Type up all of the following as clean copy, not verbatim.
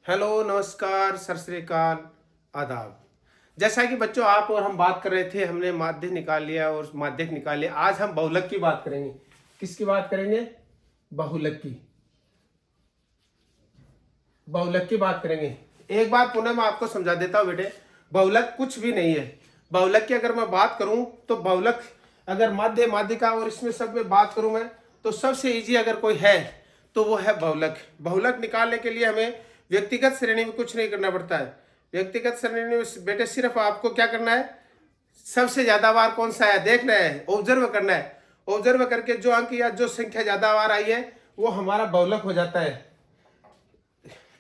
Hello, नमस्कार, सत श्री अकाल, आदाब। जैसा कि बच्चों आप और हम बात कर रहे थे, हमने माध्यक निकाल लिया और माध्यक निकाल लिया। आज हम बहुलक की बात करेंगे। किसकी बात करेंगे? बहुलक की। बहुलक की बात करेंगे। एक बार पुनः मैं आपको समझा देता हूँ बेटे, बहुलक कुछ भी नहीं है। बहुलक की अगर मैं बात करूं तो बहुलक अगर माध्य माध्यिका और इसमें सब में बात करूं मैं, तो सबसे इजी अगर कोई है तो वो है बहुलक। बहुलक निकालने के लिए हमें व्यक्तिगत श्रेणी में कुछ नहीं करना पड़ता है। व्यक्तिगत श्रेणी में बेटे सिर्फ आपको क्या करना है, सबसे ज्यादा बार कौन सा है देखना है, ऑब्जर्व करना है। ऑब्जर्व करके जो अंक या जो संख्या ज्यादा बार आई है वो हमारा बहुलक हो जाता है।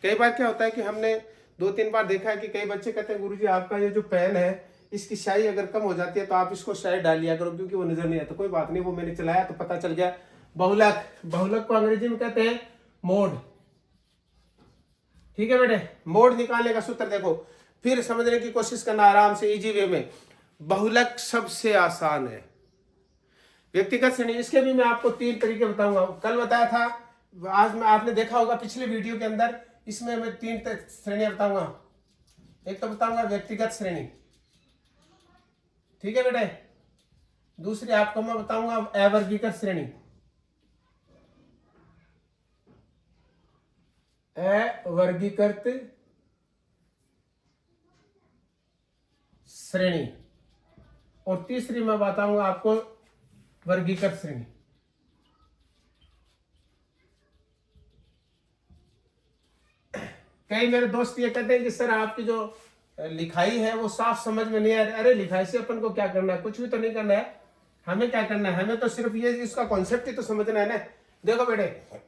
कई बार क्या होता है कि हमने 2-3 बार देखा है कि कई बच्चे कहते हैं गुरुजी आपका ये जो पेन है इसकी स्याही अगर कम हो जाती है तो आप इसको स्याही डाल लिया करो क्योंकि वो नजर नहीं आता। कोई बात नहीं, वो मैंने चलाया तो पता चल गया। बहुलक, बहुलक को अंग्रेजी में कहते हैं मोड। ठीक है बेटे, मोड निकालने का सूत्र देखो, फिर समझने की कोशिश करना आराम से इजी वे में। बहुलक सबसे आसान है। व्यक्तिगत श्रेणी, इसके भी मैं आपको 3 तरीके बताऊंगा। कल बताया था, आज में आपने देखा होगा पिछले वीडियो के अंदर, इसमें मैं 3 श्रेणियां बताऊंगा। एक तो बताऊंगा व्यक्तिगत श्रेणी, ठीक है बेटे। दूसरी आपको मैं बताऊंगा अवर्गीकृत श्रेणी। अवर्गीकृत श्रेणी। और तीसरी मैं बताऊंगा आपको वर्गीकृत श्रेणी। कई मेरे दोस्त ये कहते हैं कि सर आपकी जो लिखाई है वो साफ समझ में नहीं आ रही। अरे लिखाई से अपन को क्या करना है, कुछ भी तो नहीं करना है। हमें क्या करना है, हमें तो सिर्फ ये इसका कॉन्सेप्ट ही तो समझना है ना। देखो बेटे,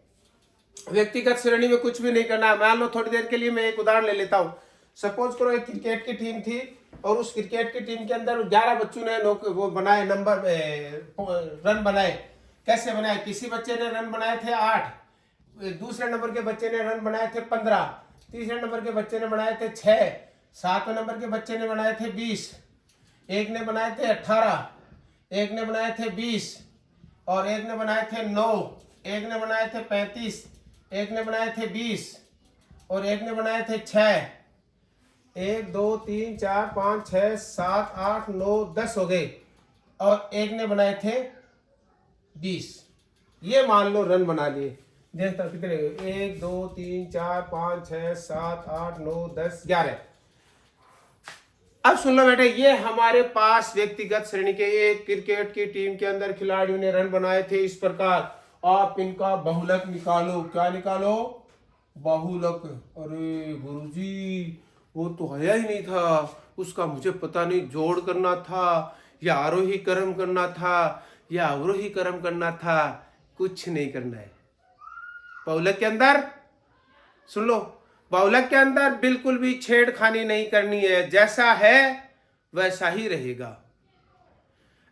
व्यक्तिगत श्रेणी में कुछ भी नहीं करना है। मान लो थोड़ी देर के लिए मैं एक उदाहरण ले लेता हूँ। सपोज करो एक क्रिकेट की टीम थी और उस क्रिकेट की टीम के अंदर 11 बच्चों ने वो बनाए, नंबर रन बनाए। कैसे बनाए? किसी बच्चे ने रन बनाए थे 8, दूसरे नंबर के बच्चे ने रन बनाए थे 15, तीसरे नंबर के बच्चे ने बनाए थे 6, 7वें नंबर के बच्चे ने बनाए थे 20, एक ने बनाए थे 18, एक ने बनाए थे 20 और एक ने बनाए थे 9, एक ने बनाए थे 35, एक ने बनाए थे 20 और एक ने बनाए थे 6। 1 2 3 4 5 6 7 8 9 10 हो गए और एक ने बनाए थे 20। ये मान लो रन बना लिए। देखता कितने? 1 2 3 4 5 6 7 8 9 10 11। अब सुन लो बेटे, ये हमारे पास व्यक्तिगत श्रेणी के एक क्रिकेट की टीम के अंदर खिलाड़ियों ने रन बनाए थे इस प्रकार। आप इनका बहुलक निकालो। क्या निकालो? बहुलक। अरे गुरुजी वो तो आया ही नहीं था, उसका मुझे पता नहीं जोड़ करना था या आरोही क्रम करना था या अवरोही क्रम करना था। कुछ नहीं करना है बहुलक के अंदर। सुन लो, बहुलक के अंदर बिल्कुल भी छेड़खानी नहीं करनी है। जैसा है वैसा ही रहेगा।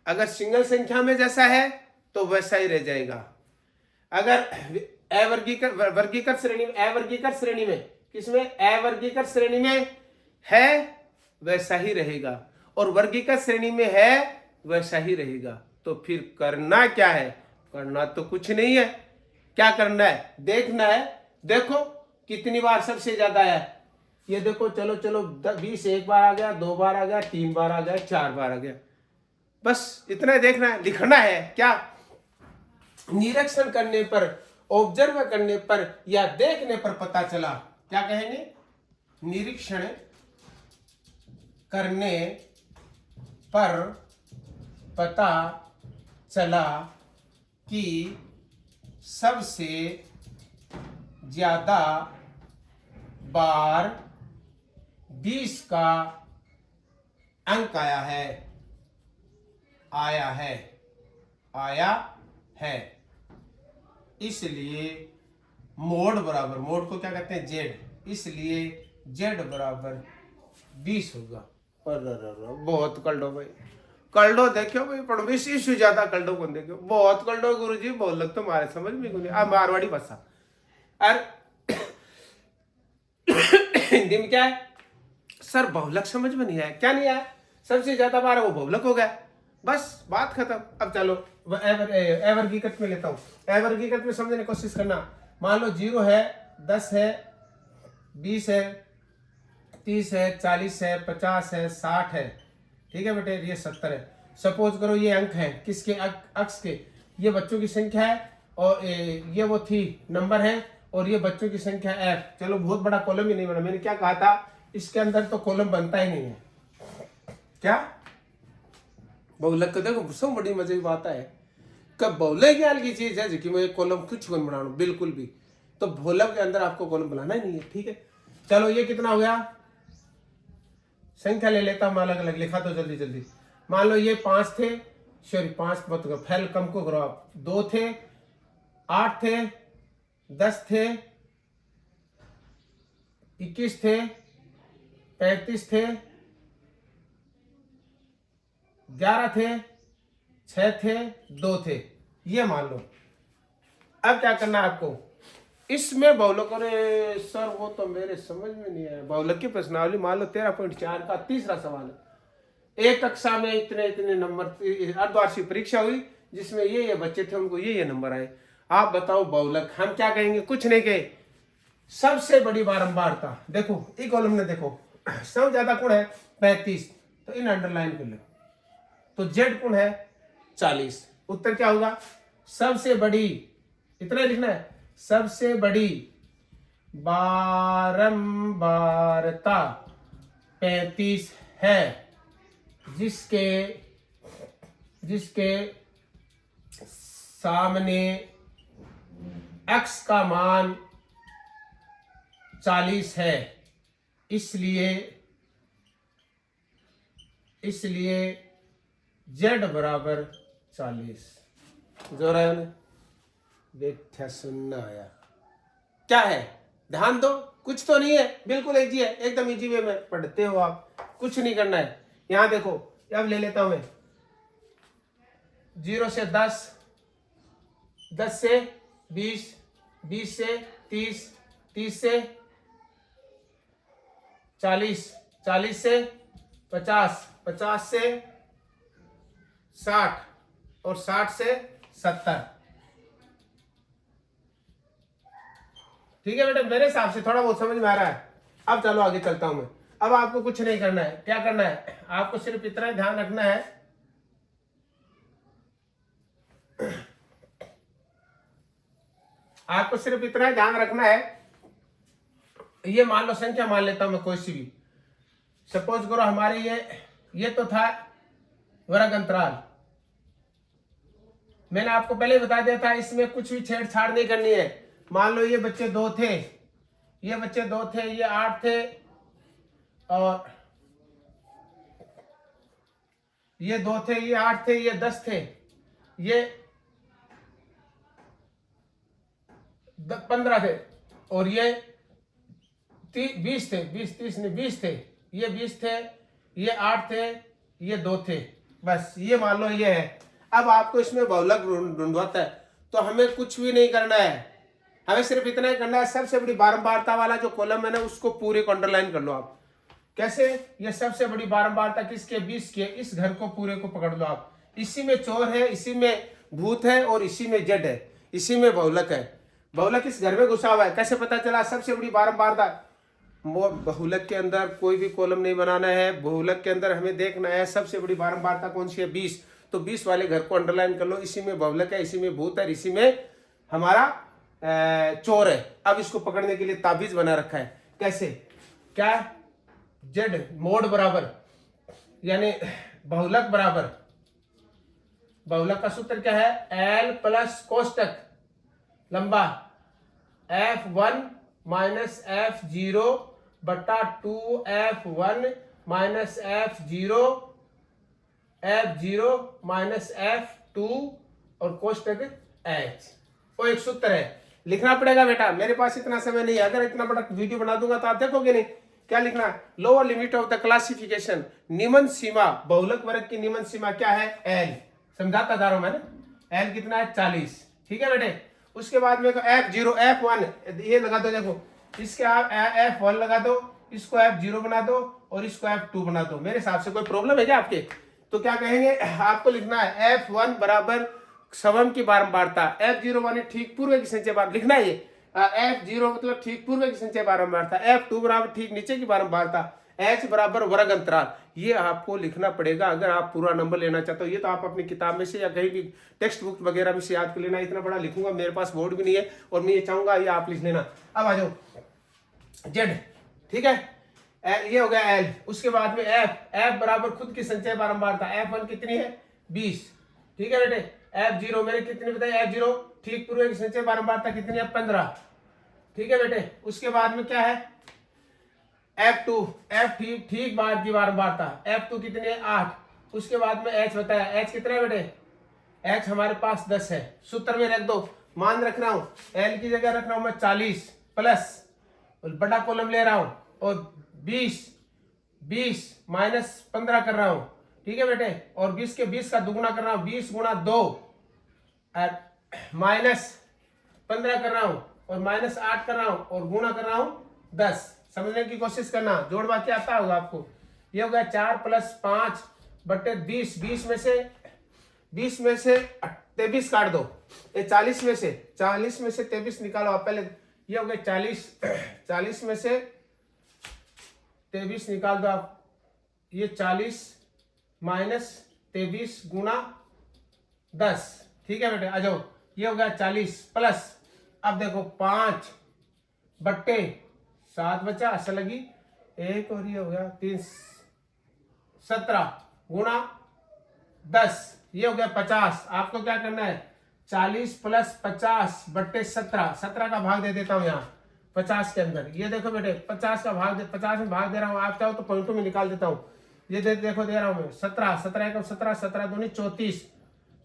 अगर सिंगल संख्या में जैसा है तो वैसा ही रह जाएगा। अगर वर्गीकृत श्रेणी में, अवर्गीकृत श्रेणी में, किसमें? अवर्गीकृत श्रेणी में है वैसा ही रहेगा और वर्गीकृत श्रेणी में है वैसा ही रहेगा। तो फिर करना क्या है? करना तो कुछ नहीं है। क्या करना है? देखना है। देखो कितनी बार सबसे ज्यादा है। ये देखो, चलो चलो 20 एक बार आ गया, 2 बार आ गया, 3 बार आ गया, 4 बार आ गया। बस इतना देखना है। लिखना है क्या? निरीक्षण करने पर, ऑब्जर्व करने पर या देखने पर पता चला। क्या कहेंगे? निरीक्षण करने पर पता चला कि सबसे ज्यादा बार 20 का अंक आया है। आया है, आया है। इसलिए मोड बराबर, मोड को क्या कहते हैं? जेड। इसलिए जेड बराबर 20 होगा। बहुत कल्डो भाई, कल्डो देखो भाई, पर 20 से ज्यादा कल्डो कौन देखो? बहुत कल्डो गुरुजी, बोल लग तो मारे समझ में नहीं आ। मारवाड़ी भाषा और हिंदी में क्या है? सर बहुलक समझ में नहीं आया। क्या नहीं आया? सबसे ज्यादा बार वो बहुलक हो गया, बस बात खत्म। अब चलो अवर्गीकृत में लेता हूं। अवर्गीकृत में समझने की कोशिश करना। मान लो 0 है, 10 है, 20 है, 30 है, 40 है, 50 है, 60 है, ठीक है बेटे, ये 70 है। सपोज करो ये अंक है किसके, अक्ष के, ये बच्चों की संख्या है और ये वो थी नंबर है और ये बच्चों की संख्या एफ। चलो बहुत बड़ा कॉलम ही नहीं बना, मैंने क्या कहा था इसके अंदर तो कॉलम बनता ही नहीं है। क्या बहुलक, देखो सब बड़ी मजे की बात है, कब बहुलक ख्याल की चीज है कि मैं कॉलम कुछ कौन बना बिल्कुल भी, तो बहुलक के अंदर आपको कॉलम बनाना ही नहीं है, ठीक है। चलो ये कितना हो गया, संख्या ले लेता हूं अलग अलग, लिखा तो जल्दी जल्दी। मान लो ये 5 थे, सॉरी 5 मत करो, फैल कम को करो आप, 2 थे, 8 थे, 10 थे, 21 थे, 35 थे, 11 थे, 6 थे, 2 थे, ये मान लो। अब क्या करना है आपको, इसमें बहुलक, अरे सर वो तो मेरे समझ में नहीं आया, बहुलक की प्रश्नावली मान लो 13.4 का तीसरा सवाल है। एक कक्षा में इतने इतने नंबर, अर्धवार्षिक परीक्षा हुई जिसमें ये बच्चे थे, उनको ये नंबर आए। आप बताओ बहुलक हम क्या कहेंगे, कुछ नहीं कहे, सबसे बड़ी बारंबारता। देखो एक कॉलम में देखो सबसे ज्यादा गुण है 35, तो इन अंडरलाइन कर लो, तो जेड गुण है 40। उत्तर क्या होगा, सबसे बड़ी, इतना लिखना है, सबसे बड़ी बारंबारता 35 है, जिसके सामने x का मान 40 है, इसलिए z बराबर 40। जो रहा है बेटा सुनना आया, क्या है ध्यान दो, कुछ तो नहीं है, बिल्कुल इजी है, एकदम इजी वे में पढ़ते हो आप, कुछ नहीं करना है। यहां देखो अब ले लेता हूं मैं 0 से 10, 10 से 20, 20 से 30, 30 से 40, 40 से 50, 50 से 60 और 60 से 70। ठीक है बेटा, मेरे हिसाब से थोड़ा बहुत समझ में आ रहा है। अब चलो आगे चलता हूं मैं। अब आपको कुछ नहीं करना है, क्या करना है, आपको सिर्फ इतना ध्यान रखना है, आपको सिर्फ इतना ध्यान रखना है, ये मान लो संख्या मान लेता हूं मैं कोई सी भी, सपोज करो हमारी ये तो था वर्ग अंतराल, मैंने आपको पहले बता दिया था इसमें कुछ भी छेड़छाड़ नहीं करनी है। मान लो ये बच्चे 2 थे, ये बच्चे 2 थे, ये 8 थे और ये 2 थे, ये 8 थे, ये 10 थे, ये 15 थे और ये 20 थे, 20 थे, ये 20 थे, ये 8 थे, ये 2 थे, बस ये मान लो ये है। अब आपको इसमें बहुलक ढूंढवाता है, तो हमें कुछ भी नहीं करना है, हमें सिर्फ इतना ही करना है, सबसे बड़ी बारंबारता वाला जो कॉलम है ना उसको पूरे को अंडरलाइन कर लो आप। कैसे, ये सबसे बड़ी बारंबारता किसके, 20 के, इस घर को पूरे को पकड़ लो आप, इसी में चोर है, इसी में भूत है और इसी में जड है, इसी में बहुलक है। बहुलक इस घर में घुसा हुआ है, कैसे पता चला, सबसे बड़ी बारंबारता। बहुलक के अंदर कोई भी कॉलम नहीं बनाना है, बहुलक के अंदर हमें देखना है सबसे बड़ी बारंबारता कौन सी है, 20, तो 20 वाले घर को अंडरलाइन कर लो, इसी में बहुलक है, इसी में भूत है, इसी में हमारा चोर है। अब इसको पकड़ने के लिए ताबीज बना रखा है, कैसे, क्या, जेड मोड बराबर, यानी बहुलक बराबर, बहुलक का सूत्र क्या है, एल प्लस कोष्टक लंबा F1 माइनस F0 बटा 2F1 minus F0 minus F2 और कोष्टक H। वो एक सूत्र है, लिखना पड़ेगा बेटा, मेरे पास इतना समय नहीं है, अगर इतना बड़ा वीडियो बना दूंगा तो आप देखोगे नहीं। क्या लिखना, lower limit of the classification, निम्न सीमा, बहुलक वर्ग की निम्न सीमा क्या है, L, समझाता जा रहा हूं मैं ना, L कितना है 40, ठीक है बेटे। उसके बाद में F0 F1 ये लगा दो, देखो इसके आप F1 लगा दो, इसको F0 बना दो और इसको F2 बना दो। मेरे हिसाब से कोई प्रॉब्लम है क्या आपके, तो क्या कहेंगे, आपको लिखना है F1 बराबर समम की बारंबारता, F0 माने ठीक पूर्व की संख्या बार लिखना है, F0 मतलब ठीक पूर्व की संचय बारंबारता, F2 बराबर ठीक नीचे की बारंबारता, H बराबर वर्ग अंतराल। ये आपको लिखना पड़ेगा अगर आप पूरा नंबर लेना चाहते हो। ये तो आप अपनी किताब में से या कहीं भी टेक्स्ट बुक वगैरह में से याद कर लेना। इतना बड़ा लिखूंगा, मेरे पास बोर्ड भी नहीं है और मैं ये चाहूंगा ये आप लिख लेना। अब आ जाओ Z, ठीक है, ये हो गया L। उसके बाद में F बराबर खुद की संचय बारंबारता, F1 कितनी है 20, ठीक है बेटे। F0 मैंने कितनी बताई, F0 ठीक पूर्व की संचय बारंबारता कितनी है 15, ठीक है बेटे। उसके बाद में क्या है F2, F ठीक बाद की बारंबारता, F2 कितनी है 8। उसके बाद में H बताया, H कितना है बेटे, H हमारे पास 10 है। सूत्र में रख दो, मान रख रहा हूं L की जगह रख रहा हूं मैं 40 प्लस बड़ा कॉलम ले रहा हूं और 20 माइनस 15 कर रहा हूं, ठीक है बेटे। और 20 के 20 का दुगुना कर रहा हूं, 20 गुणा 2 माइनस 15 कर रहा हूं और माइनस 8 कर रहा हूं और गुणा कर रहा हूं 10। समझने की कोशिश करना, जोड़ बाकी आता होगा आपको। ये हो गया 4 प्लस 5 बटे 20, 20 में से 23 काट दो, ये 40 में से 23 निकालो आप पहले। ये हो गया 40 में से 23 निकाल दो आप, ये 40 माइनस 23 गुणा 10, ठीक है बेटे। आ जाओ, ये हो गया 40 प्लस, अब देखो 5 बट्टे 7 बचा, अच्छा लगी एक, और ये हो गया 3 17 गुणा 10, ये हो गया 50। आपको क्या करना है 40 प्लस 50 बट्टे 17 का भाग दे देता हूं यहाँ 50 के अंदर। ये देखो बेटे 50 का भाग 50 में भाग दे रहा हूँ, आप चाहो तो पॉइंटों में निकाल देता हूँ। ये देखो दे रहा हूं मैं 17 17 दूनी 34,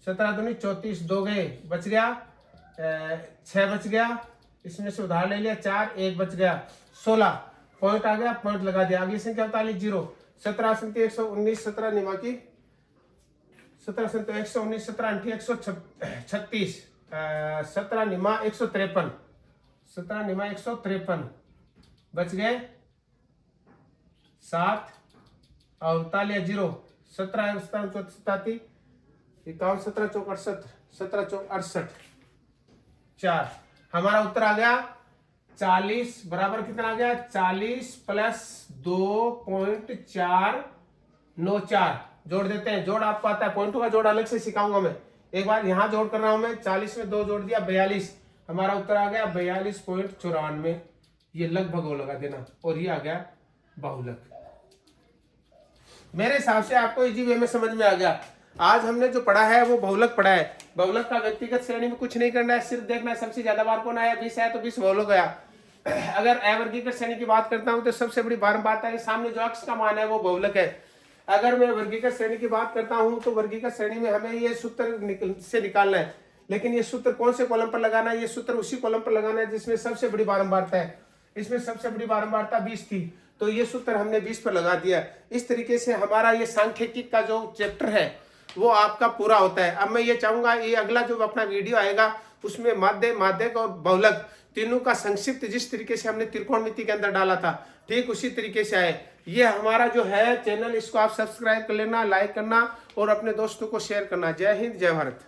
17 दूनी 34, 2 गए बच गया 6 बच गया, इसमें से उधार ले लिया 4, 1 बच गया 16, पॉइंट आ गया, पॉइंट लगा दिया। अगली संख्या 0, 17 119, 17 निमा की 17 119, 17 136, 17 निमा 153, 17 निमा 153, बच गए 7 और तालिया 0, 17 57 51 17 चौक 68, 17 चौक 68, 4। हमारा उत्तर आ गया 40 बराबर कितना आ गया 40 प्लस 2.494। जोड़ देते हैं, जोड़ आपको आता है, पॉइंटों का जोड़ अलग से सिखाऊंगा मैं। एक बार यहाँ जोड़ कर रहा हूं मैं, 40 में 2 जोड़ दिया 42, हमारा उत्तर आ गया 42.94। ये लगभग हो लगा देना, और ये आ गया बहुलक। मेरे हिसाब से आपको इजी वे में समझ में आ गया। आज हमने जो पढ़ा है वो बहुलक पढ़ा है। बहुलक का व्यक्तिगत श्रेणी में कुछ नहीं करना है, सिर्फ देखना है सबसे ज्यादा बार कौन आया, 20 आया तो 20 बहुलक आया। अगर अवर्गीकृत श्रेणी की बात करता हूं तो सबसे बड़ी बारंबारता के सामने जो अक्ष का मान है वो बहुलक है। अगर मैं वर्गीकृत श्रेणी की बात करता हूं तो वर्गीकृत श्रेणी में हमें ये सूत्र से निकालना है, लेकिन ये सूत्र कौन से कॉलम पर लगाना है, ये सूत्र उसी कॉलम पर लगाना है जिसमें सबसे बड़ी बारंबारता है। इसमें सबसे बड़ी बारंबारता 20 थी, तो ये सूत्र हमने 20 पर लगा दिया। इस तरीके से हमारा ये सांख्यिकी का जो चैप्टर है वो आपका पूरा होता है। अब मैं ये चाहूंगा ये अगला जो अपना वीडियो आएगा उसमें माध्य, माध्यक और बहुलक तीनों का संक्षिप्त जिस तरीके से हमने त्रिकोणमिति के अंदर डाला था ठीक उसी तरीके से आए। ये हमारा जो है चैनल, इसको आप सब्सक्राइब कर लेना, लाइक करना और अपने दोस्तों को शेयर करना। जय हिंद, जय भारत।